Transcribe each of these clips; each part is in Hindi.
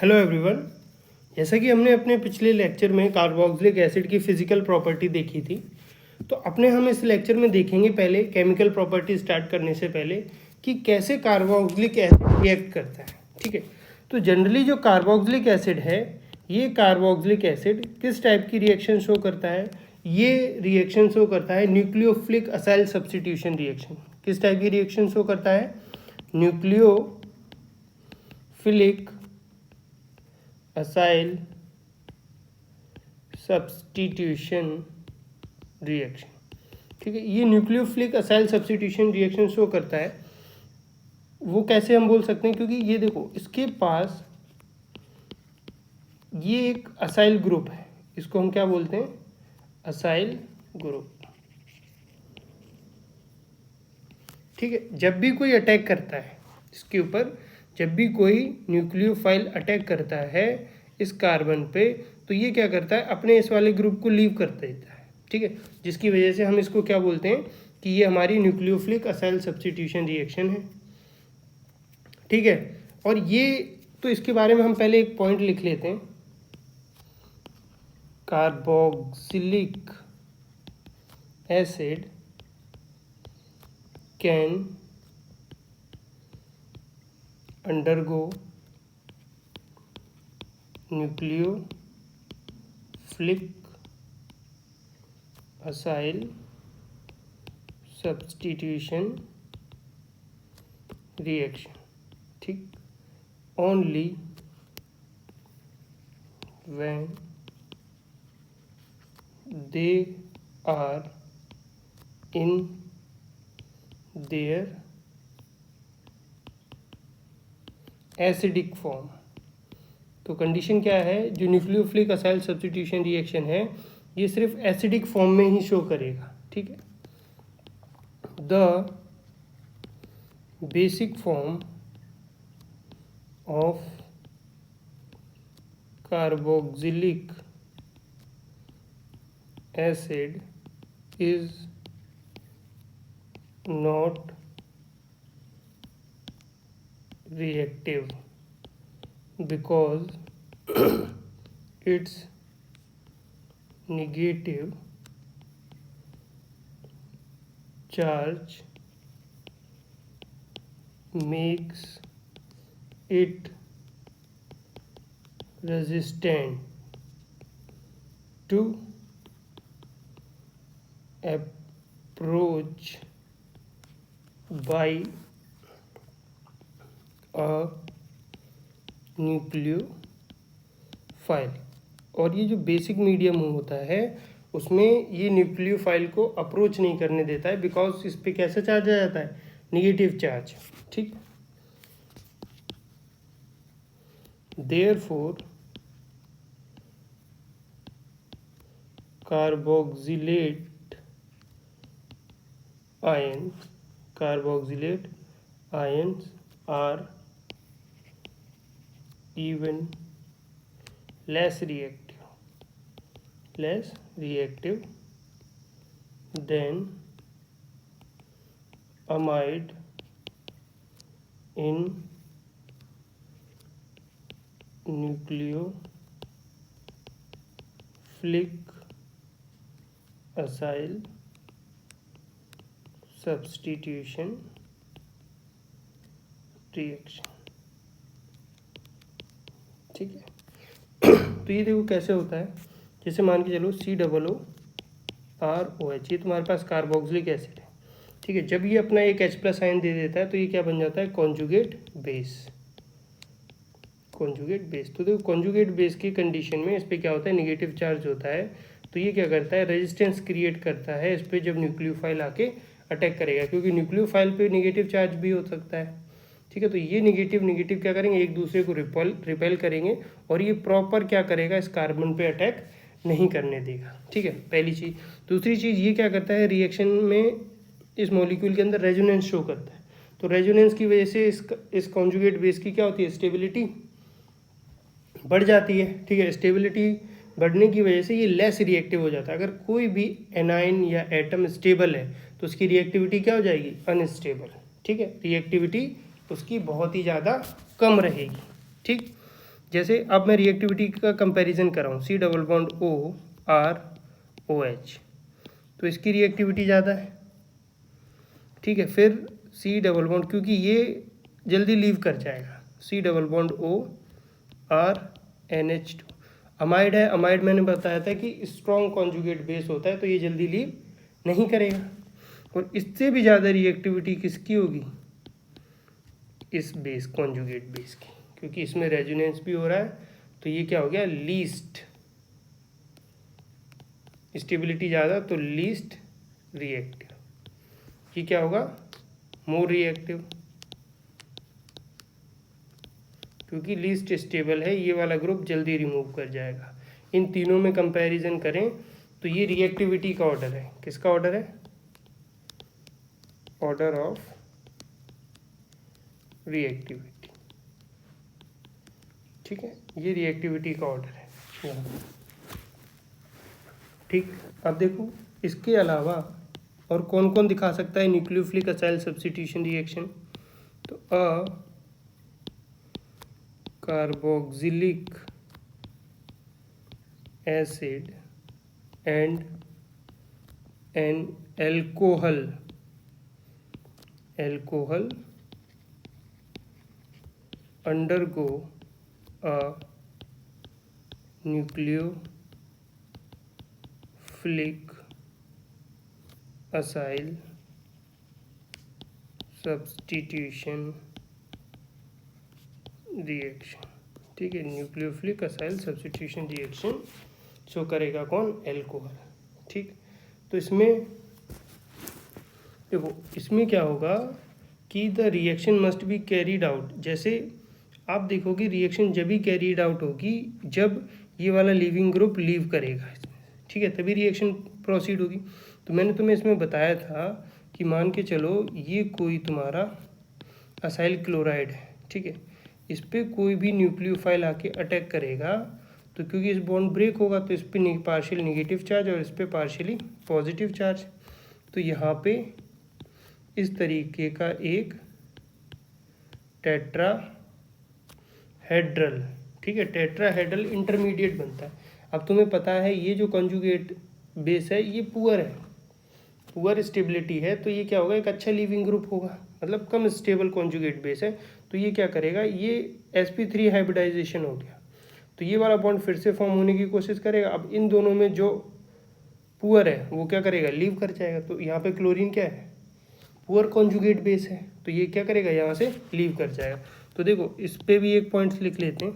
Hello everyone. जैसा कि हमने अपने पिछले लेक्चर में कार्बोक्सिलिक एसिड की फिजिकल प्रॉपर्टी देखी थी, तो अपने हम इस लेक्चर में देखेंगे पहले केमिकल प्रॉपर्टी स्टार्ट करने से पहले कि कैसे कार्बोक्सिलिक एसिड रिएक्ट करता है। ठीक है, तो जनरली जो कार्बोक्सिलिक एसिड है, ये कार्बोक्सिलिक एसिड किस टाइप की रिएक्शन शो करता है? ये रिएक्शन शो करता है न्यूक्लियोफिलिक असाइल सब्स्टिट्यूशन रिएक्शन। किस टाइप की रिएक्शन शो करता है? Nucleophilic acyl substitution reaction. ठीक है, ये nucleophilic acyl substitution reaction show करता है। वो कैसे हम बोल सकते हैं? क्योंकि ये देखो, इसके पास ये एक असाइल ग्रुप है, इसको हम क्या बोलते हैं? Acyl group. ठीक है, जब भी कोई अटैक करता है इसके ऊपर, जब भी कोई न्यूक्लियोफाइल अटैक करता है इस कार्बन पे, तो ये क्या करता है? अपने इस वाले ग्रुप को लीव कर देता है। ठीक है, जिसकी वजह से हम इसको क्या बोलते हैं कि ये हमारी न्यूक्लियोफिलिक असाइल सब्स्टिट्यूशन रिएक्शन है। ठीक है, और ये तो इसके बारे में हम पहले एक पॉइंट लिख लेते हैं। Carboxylic acid can undergo nucleophilic acyl substitution reaction। ठीक, only when they are in their acidic form. तो कंडीशन क्या है? जो न्यूक्लियोफिलिक असाइल सब्स्टिट्यूशन रिएक्शन है, ये सिर्फ एसिडिक फॉर्म में ही शो करेगा। ठीक है, the basic form of carboxylic acid is not reactive because its negative charge makes it resistant to approach by nucleophile. और ये जो बेसिक मीडियम होता है उसमें ये न्यूक्लियोफाइल को अप्रोच नहीं करने देता है, बिकॉज इस पे कैसा चार्ज आ जाता है? Negative charge. ठीक, therefore carboxylate ions are even less reactive than amide in nucleophilic acyl substitution reaction। ठीक है, तो ये देखो कैसे होता है। जैसे मान के चलो COOROH, ये तुम्हारे पास कार्बोक्सिलिक एसिड है। ठीक है, जब ये अपना एक H+ आयन दे देता है तो ये क्या बन जाता है? Conjugate base. तो देखो, कॉन्जुगेट बेस की कंडीशन में इस पर क्या होता है? निगेटिव चार्ज होता है। तो ये क्या करता है? रेजिस्टेंस क्रिएट करता है इस पर जब न्यूक्लियोफाइल आके अटैक करेगा, क्योंकि न्यूक्लियोफाइल पे नेगेटिव चार्ज भी हो सकता है। ठीक है, तो ये निगेटिव क्या करेंगे? एक दूसरे को रिपेल करेंगे और ये प्रॉपर क्या करेगा? इस कार्बन पे अटैक नहीं करने देगा। ठीक है, पहली चीज़। दूसरी चीज़, ये क्या करता है? रिएक्शन में इस मॉलिक्यूल के अंदर रेजोनेंस शो करता है। तो रेजोनेंस की वजह से इस कॉन्जुगेट बेस की क्या होती है? स्टेबिलिटी बढ़ जाती है। ठीक है, स्टेबिलिटी बढ़ने की वजह से ये लेस रिएक्टिव हो जाता है। अगर कोई भी एनाइन या एटम स्टेबल है तो उसकी रिएक्टिविटी क्या हो जाएगी? अनस्टेबल। ठीक है, रिएक्टिविटी उसकी बहुत ही ज़्यादा कम रहेगी। ठीक, जैसे अब मैं रिएक्टिविटी का कंपैरिजन कर रहा हूँ, C double bond O R O H, तो इसकी रिएक्टिविटी ज़्यादा है, ठीक है। फिर सी डबल बॉन्ड, क्योंकि ये जल्दी लीव कर जाएगा, C double bond O R N H two, amide है, अमाइड मैंने बताया था कि स्ट्रॉन्ग कॉन्जुगेट बेस होता है तो ये जल्दी लीव नहीं करेगा। और इससे भी ज़्यादा रिएक्टिविटी किसकी होगी, इस बेस कॉन्जुगेट बेस की, क्योंकि इसमें रेजोनेंस भी हो रहा है, तो ये क्या हो गया, लीस्ट स्टेबिलिटी ज़्यादा तो लीस्ट रिएक्टिव, ये क्या होगा, मोर रिएक्टिव, क्योंकि लीस्ट स्टेबल है, ये वाला ग्रुप जल्दी रिमूव कर जाएगा। इन तीनों में कंपैरिजन करें तो ये रिएक्टिविटी का ऑर्डर है, किसका ऑर्डर है, ऑर्डर ऑफ रिएक्टिविटी, ठीक है, ये रिएक्टिविटी का ऑर्डर है यहाँ, ठीक। अब देखो इसके अलावा और कौन कौन दिखा सकता है न्यूक्लियोफिलिक असाइल सब्स्टिट्यूशन रिएक्शन, तो carboxylic acid and N alcohol undergo a nucleophilic acyl substitution reaction, ठीक है, nucleophilic acyl substitution reaction show करेगा कौन, एल्कोहल, ठीक। तो इसमें देखो इसमें क्या होगा कि the reaction must be carried out, जैसे आप देखोगे रिएक्शन जब भी कैरीड आउट होगी जब ये वाला लीविंग ग्रुप लीव करेगा, ठीक है, तभी रिएक्शन प्रोसीड होगी। तो मैंने तुम्हें इसमें बताया था कि मान के चलो ये कोई तुम्हारा असाइल क्लोराइड है, ठीक है, इस पर कोई भी न्यूक्लियोफाइल आके अटैक करेगा तो क्योंकि इस बॉन्ड ब्रेक होगा तो इस पर पार्शियल निगेटिव चार्ज और इस पर पार्शियली पॉजिटिव चार्ज, तो यहाँ पे इस तरीके का एक टेट्राहेड्रल, ठीक है, टेट्राहेड्रल इंटरमीडिएट बनता है। अब तुम्हें पता है ये जो कॉन्जुगेट बेस है ये पुअर स्टेबिलिटी है, तो ये क्या होगा, एक अच्छा लीविंग ग्रुप होगा, मतलब कम स्टेबल कॉन्जुगेट बेस है, तो ये क्या करेगा, ये sp3 हाइब्रिडाइजेशन हो गया, तो ये वाला बॉन्ड फिर से फॉर्म होने की कोशिश करेगा। अब इन दोनों में जो पुअर है वो क्या करेगा, लीव कर जाएगा, तो यहाँ पे क्लोरीन क्या है, पुअर कॉन्जुगेट बेस है, तो ये क्या करेगा, यहाँ से लीव कर जाएगा। तो देखो इस पे भी एक पॉइंट्स लिख लेते हैं,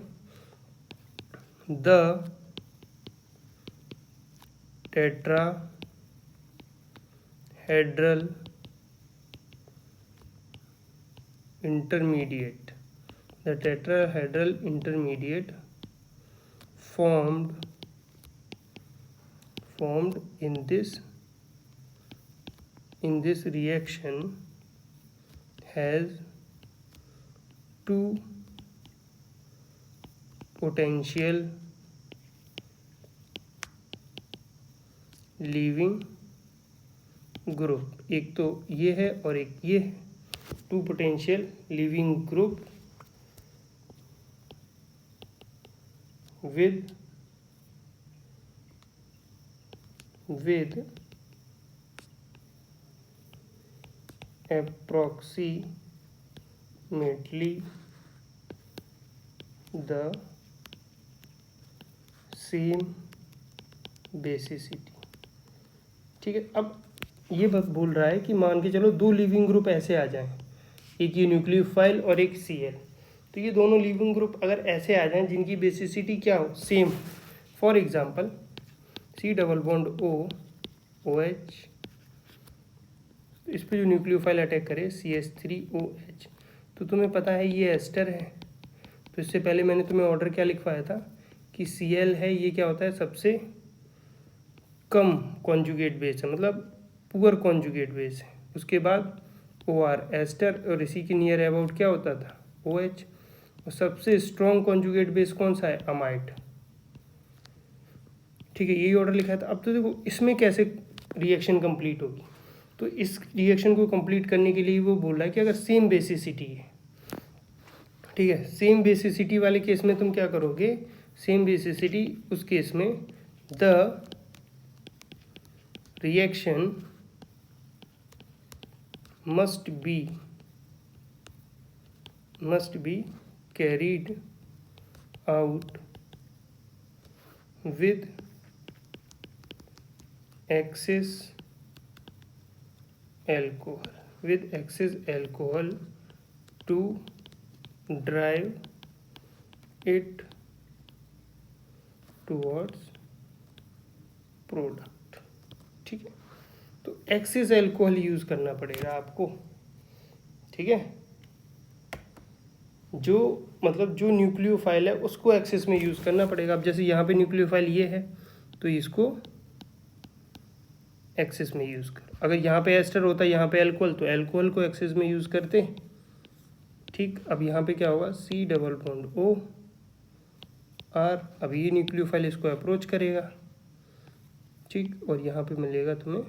the tetrahedral intermediate, the tetrahedral intermediate formed in this reaction has two potential leaving group, एक तो ये है और एक ये है, two potential leaving group with approximately the same basicity, ठीक है। अब ये बस बोल रहा है कि मान के चलो दो लिविंग ग्रुप ऐसे आ जाएं, एक ये न्यूक्लियोफाइल और एक Cl, तो ये दोनों लिविंग ग्रुप अगर ऐसे आ जाएं जिनकी बेसिसिटी क्या हो, same, for example C double bond O OH, इस पे जो न्यूक्लियोफाइल अटैक करे CH3OH, तो तुम्हें पता है ये एस्टर है, तो इससे पहले मैंने तुम्हें ऑर्डर क्या लिखवाया था कि Cl है, ये क्या होता है, सबसे कम कॉन्जुगेट बेस है, मतलब पुअर कॉन्जुगेट बेस है, उसके बाद OR एस्टर, और इसी के नियर अबाउट क्या होता था OH, और सबसे स्ट्रॉन्ग कॉन्जुगेट बेस कौन सा है, अमाइड, ठीक है, यही ऑर्डर लिखा था। अब तो देखो इसमें कैसे रिएक्शन कंप्लीट होगी, तो इस रिएक्शन को कंप्लीट करने के लिए वो बोल रहा है कि अगर सेम बेसिसिटी है, ठीक है। सेम बेसिसिटी वाले केस में तुम क्या करोगे, सेम बेसिसिटी उस केस में the reaction must be carried out with excess alcohol to drive it towards product। ठीक है, तो एक्सेस अल्कोहल यूज़ करना पड़ेगा आपको। ठीक है, जो मतलब जो न्यूक्लियोफाइल है उसको एक्सेस में यूज़ करना पड़ेगा। अब जैसे यहाँ पे न्यूक्लियोफाइल ये है तो इसको एक्सेस में यूज़ कर, अगर यहाँ पे एस्टर होता है यहाँ पे अल्कोहल तो अल्कोहल को एक्सेस में यूज़ करते। ठीक, अब यहाँ पे क्या होगा, C double bond O R, अब ये न्यूक्लियोफाइल इसको अप्रोच करेगा। ठीक, और यहाँ पे मिलेगा तुम्हें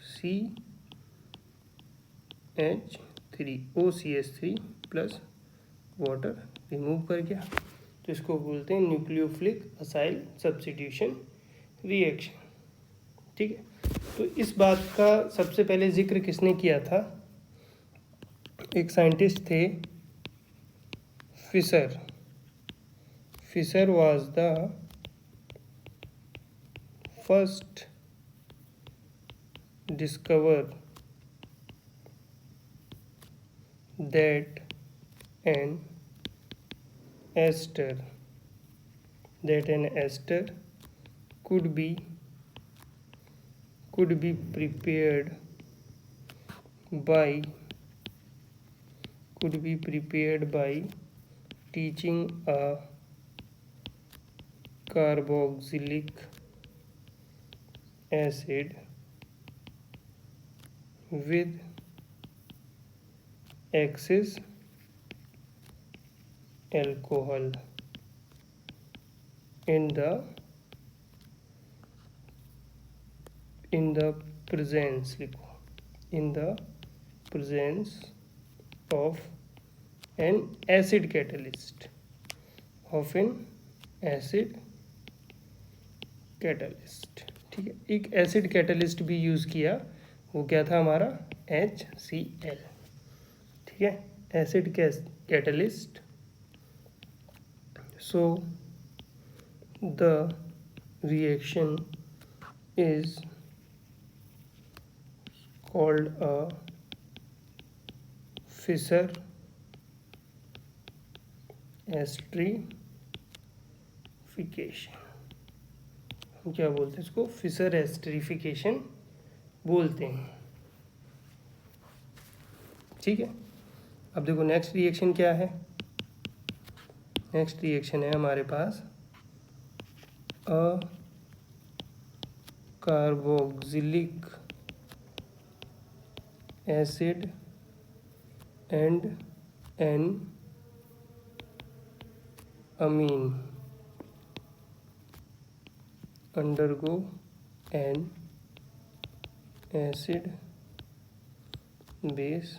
CH3 OCH3 plus water remove कर गया, तो इसको बोलते हैं न्यूक्लियोफिलिक असाइल सब्स्टिट्यूशन रिएक्शन। ठीक है, तो इस बात का सबसे पहले जिक्र किसने किया था, एक साइंटिस्ट थे Fischer. Fischer was the first discover that an ester could be prepared by teaching a carboxylic acid with excess alcohol in the presence of an acid catalyst ठीक है, एक एसिड कैटलिस्ट भी यूज़ किया, वो क्या था हमारा HCl। ठीक है, acid catalyst. So the reaction is called a Fischer esterification. हम क्या बोलते हैं इसको, फिशर एस्टरीफिकेशन बोलते हैं। ठीक है, अब देखो नेक्स्ट रिएक्शन क्या है, नेक्स्ट रिएक्शन है हमारे पास a carboxylic acid and an amine undergo an acid base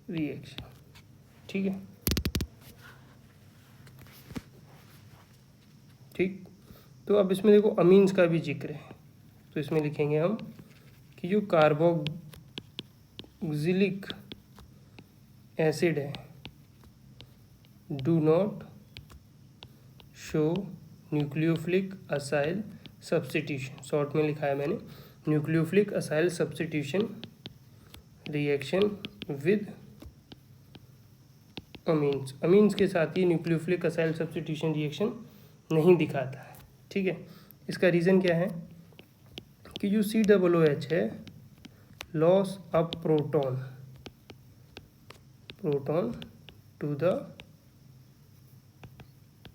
reaction। ठीक है, ठीक, तो अब इसमें देखो अमीन्स का भी जिक्र है, तो इसमें लिखेंगे हम कि जो कार्बोक्सिलिक एसिड है do not show nucleophilic acyl substitution, short में लिखा है मैंने, nucleophilic acyl substitution reaction with amines. Amines के साथ ही न्यूक्लियोफिलिक असाइल सब्स्टिट्यूशन रिएक्शन नहीं दिखाता है। ठीक है, इसका रीज़न क्या है कि जो COOH है loss of proton to the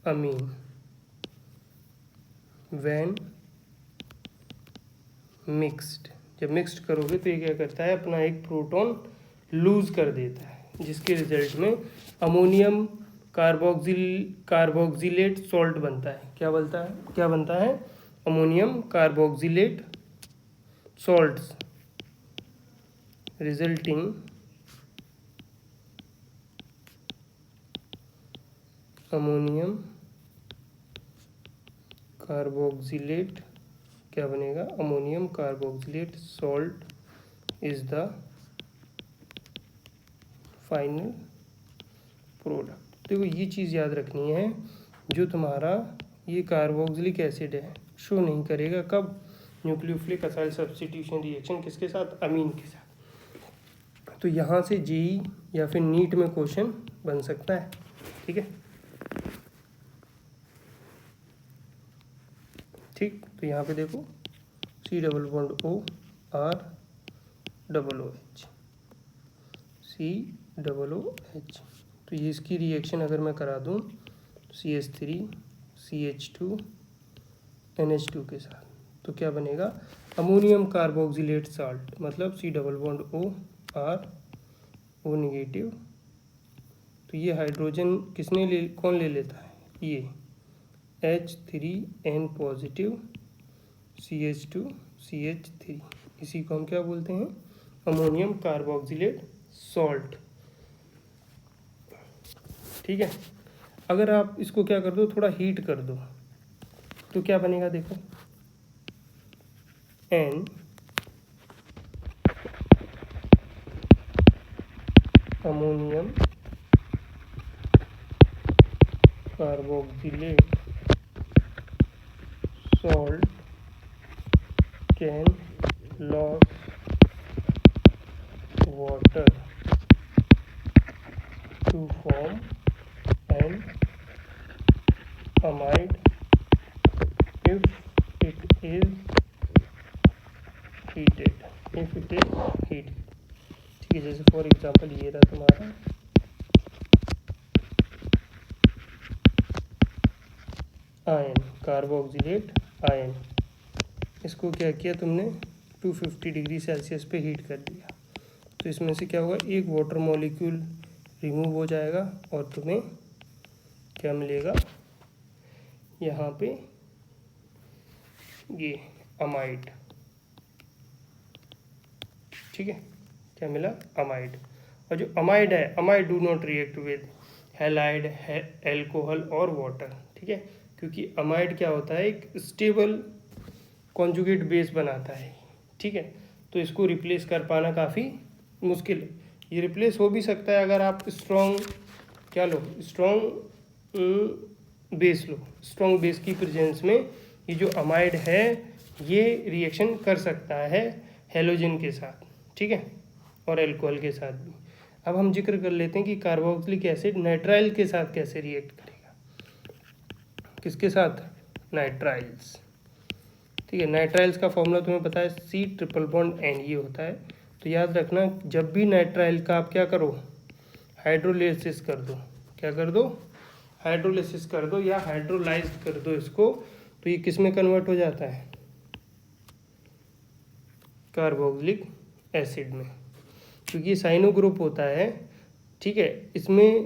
amine when mixed, जब मिक्स्ड करोगे तो ये क्या करता है, अपना एक प्रोटॉन लूज कर देता है, जिसके रिजल्ट में अमोनियम कार्बोक्सिलेट सॉल्ट बनता है। क्या बनता है ammonium carboxylate salts resulting ammonium carboxylate क्या बनेगा, ammonium carboxylate salt is the final product. देखो ये चीज़ याद रखनी है, जो तुम्हारा ये कार्बोक्सिलिक एसिड है शो नहीं करेगा कब, न्यूक्लियोफिलिक असाइल सब्स्टिट्यूशन रिएक्शन किसके साथ, अमीन के साथ। तो यहाँ से जेई या फिर नीट में क्वेश्चन बन सकता है, ठीक है। ठीक, तो यहाँ पे देखो C double bond O R double OH C double OH, तो ये इसकी रिएक्शन अगर मैं करा दूँ CH3 CH2 NH2 के साथ, तो क्या बनेगा, अमोनियम कार्बोक्सिलेट साल्ट, मतलब C double bond O R O negative. तो ये हाइड्रोजन किसने ले, कौन ले लेता है, ये H3N पॉजिटिव CH2 CH3, इसी को हम क्या बोलते हैं, अमोनियम कार्बोक्सिलेट सॉल्ट, ठीक है। अगर आप इसको क्या कर दो, थोड़ा हीट कर दो, तो क्या बनेगा, देखो N ammonium carboxylate salt can lose water to form an amide if it is heated, ठीक है। जैसे फॉर एग्जांपल ये रहा तुम्हारा आयन, कार्बोक्सिलेट आयन, इसको क्या किया तुमने 250 डिग्री सेल्सियस पे हीट कर दिया, तो इसमें से क्या होगा, एक वाटर मॉलिक्यूल रिमूव हो जाएगा और तुम्हें क्या मिलेगा, यहाँ पे ये अमाइड, ठीक है, क्या मिला, अमाइड। और जो अमाइड है, amide do not react with halide, alcohol और वाटर, ठीक है, क्योंकि अमाइड क्या होता है, एक स्टेबल कॉन्जुगेट बेस बनाता है, ठीक है। तो इसको रिप्लेस कर पाना काफ़ी मुश्किल है। ये रिप्लेस हो भी सकता है अगर आप स्ट्रॉन्ग क्या लो, स्ट्रॉन्ग बेस लो, स्ट्रॉन्ग बेस की प्रेजेंस में ये जो अमाइड है ये रिएक्शन कर सकता है हेलोजन के साथ, ठीक है, और एल्कोहल के साथ भी। अब हम जिक्र कर लेते हैं कि कार्बोक्सिलिक एसिड नाइट्राइल के साथ कैसे रिएक्ट करेगा, किसके साथ, नाइट्राइल्स, ठीक है। नाइट्राइल्स का फॉर्मूला तुम्हें पता है, C ट्रिपल बॉन्ड N ये होता है। तो याद रखना, जब भी नाइट्राइल का आप क्या करो, हाइड्रोलिसिस कर दो, क्या कर दो, हाइड्रोलिसिस कर दो या हाइड्रोलाइज कर दो इसको, तो ये किस में कन्वर्ट हो जाता है, कार्बोक्सिलिक एसिड में, क्योंकि ये साइनो ग्रुप होता है, ठीक है। इसमें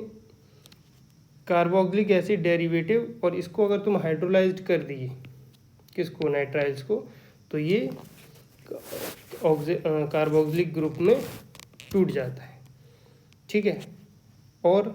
कार्बोक्सिलिक एसिड डेरिवेटिव, और इसको अगर तुम हाइड्रोलाइज्ड कर दिए, किसको, नाइट्राइल्स को, तो ये कार्बोक्सिलिक ग्रुप में टूट जाता है, ठीक है। और